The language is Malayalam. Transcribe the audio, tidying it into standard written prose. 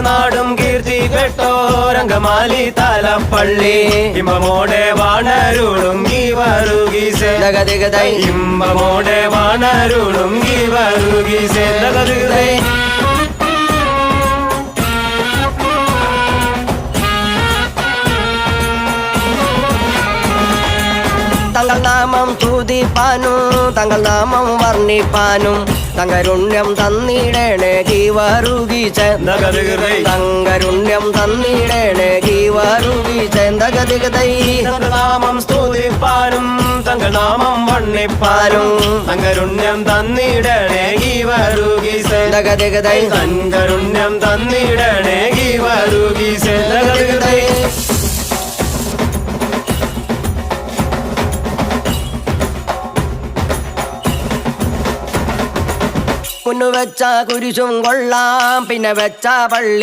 നാടും കീർത്തി പെട്ടോരംഗമാലി തലപ്പള്ളി ഇമ്പമോടെ വാണരുളുങ്കി വരുകീസേ ദഗദിഗദൈ ഇമ്പമോടെ വാണരുളുങ്കി വരുകീസേ ദഗദിഗദൈ തങ്ങൾ നാമം തുതിപ്പാനും തങ്ങൾ നാമം വർണ്ണിപ്പാനും തങ്കരുണ്യം തന്നിടേണേ കീവരുകീച്ചേ തങ്കരുണ്യം തന്നിടേണേ കീവരുകീച്ചേ ദഗദിഗദൈ നാമം സ്തുതിപ്പാനും തങ്ങൾ നാമം വർണ്ണിപ്പാനും തങ്കരുണ്യം തന്നിടണേ കീവരുകീസേ ദഗദിഗദൈ തങ്കരുണ്യം തന്നിടണേ കീവരുകീസേ ദഗദിഗദൈ കുന്നു വെച്ച കുരിശും കൊള്ളാം പിന്നെ വെച്ച പള്ളി